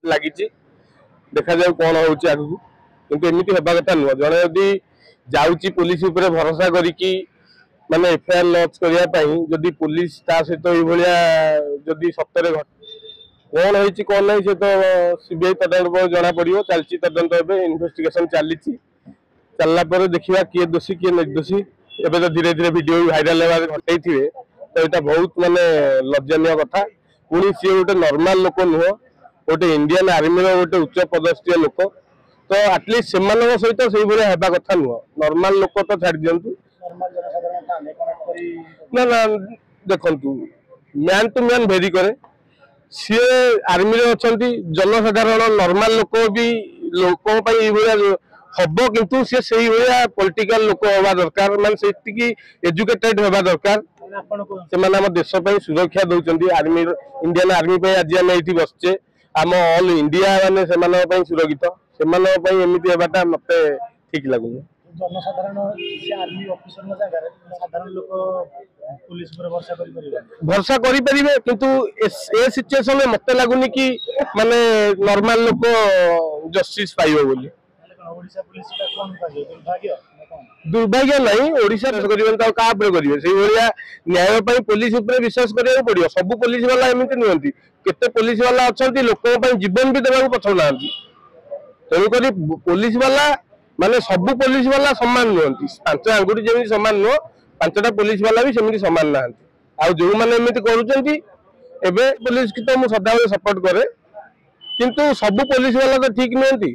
लगी देखा जाऊ कौन होउची आगु किंतु एमिति हेबा कथा नुह जने यदि जाउची पुलिस ऊपर भरोसा करिकी माने एफआईआर लॉन्च करिया पई जदि पुलिस ता सहित ए भलिया जदि सत्तरे कौन होइची कौन नहीं से तो सीबीआई तदंत पर जना पड़ियो चलची तदंत एबे इन्वेस्टिगेशन चलीची चलला पर देखिबा किए दोषी किए निर्दोषी एबे तो धीरे धीरे वीडियो वायरल हेबार घटै थिबे तो एटा बहुत माने लज्जनीय कथा पुणी सी गोटे नॉर्मल लोक नुह गोटे इंडियन आर्मी गोटे उच्च पदस्थ लोक तो एटलिस्ट से सहित से भाया हेबा कथा नुह नॉर्मल लोक तो छाड़ दिंतु ना ना देखु मैन टू मैन भेरी करे सी आर्मी अच्छा जनसाधारण नॉर्मल लोक भी लोक हम किंतु सी से भाया पॉलिटिकल लोक हवा दरकार माने एजुकेटेड हवा दरकार से देश सुरक्षा दौरान आर्मी इंडियन आर्मी आज आम ये बसचे आम ऑल इंडिया माने से सुरक्षित से एमती हेबाटा मत ठीक लगुनि भरसा करें किंतु ए सिचुएशन में मत लगुनि कि माने नॉर्मल लोक जस्टिस पाइबो बोली दुर्भाग्य नहीं ओडिशा करेंगे से भाया न्याय पुलिस विश्वास करा पड़ो सब पुलिस वाला एमती नुहति केते पुलिस वाला अच्छा लोक जीवन भी देवा पछुना तेणुक पुलिस वाला माने सब पुलिस वाला सामान नुहति पांच आंगुठी जमी सामान नुह पांचटा पुलिस वाला भी सेमती सामान ना आउ जो मैंने एमती करुँचे पुलिस की तो मुझे सदाबले सपोर्ट करे किंतु सब पुलिस वाला तो ठीक नुहति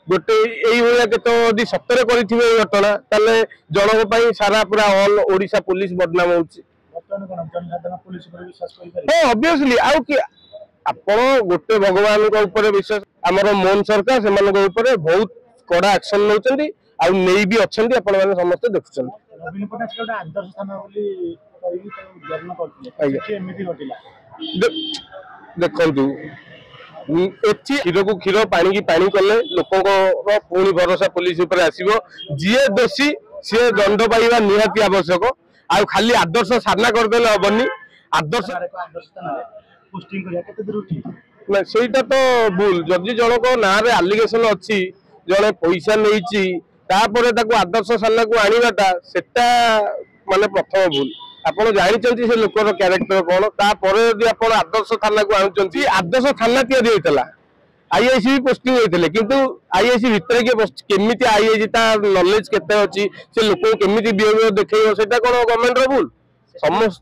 गोटे यही के सतरे करेंगे घटना ताले जनक सारा पूरा ऑल ओडिशा पुलिस बदनाम होची ऑब्वियसली आउ कि आपण गोटे भगवान ऊपर विश्वास आमर मोहन सरकार से बहुत कड़ा एक्शन नौकरी आउ नहीं भी अच्छा आपण मैंने समस्त देखुं देखु क्षीर को क्षीर पानी की पानी कले लोक पुणी भरोसा पुलिस उपर आसो जी दोषी सी दंड पाइबा निहाती आवश्यक आ खाली आदर्श सामना करदे हेनी आदर्श सेटा तो भूल जदि जनक ना आलिगेसन अच्छी जड़े पैसा नहीं आदर्श सामना को आनीबाटा सेटा माने प्रथम भूल आपड़ जानते से लोकर क्यारेक्टर कौन तापर यदि आप आदर्श थाना को आणुंट आदर्श थाना या आईआईसी भी पोस्टिंग होते किंतु आईआईसी भितर केमी आईआईसी नॉलेज केते अच्छी से लोक केमी बिहेवियर देखो से कौन गवर्नमेंट भूल समस्त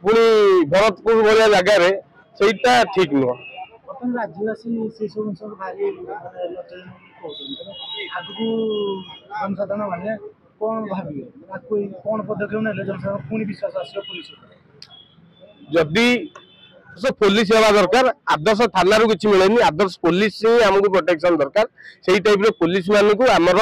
पुणी भरतपुर भाया जगार से ठीक नुह राज्यवासी से सब भारी जनसाधारण मैंने कौन भावे कौन पदक्षेप ना जनसाधारण पुणी विश्वास आसो पुलिस जदि पुलिस हवा दरकार आदर्श थाना किसी मिले आदर्श पुलिस ही आमको प्रोटेक्शन दरकार से टाइप पुलिस मान को आमर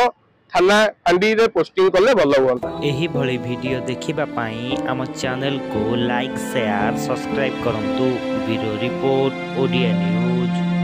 थाना अंडी रे पोस्टिंग कले भल हुआ एही भली वीडियो देखिबा पाई आम चैनल को लाइक शेयर सब्सक्राइब करंतु ब्यूरो रिपोर्ट ओडिया न्यूज।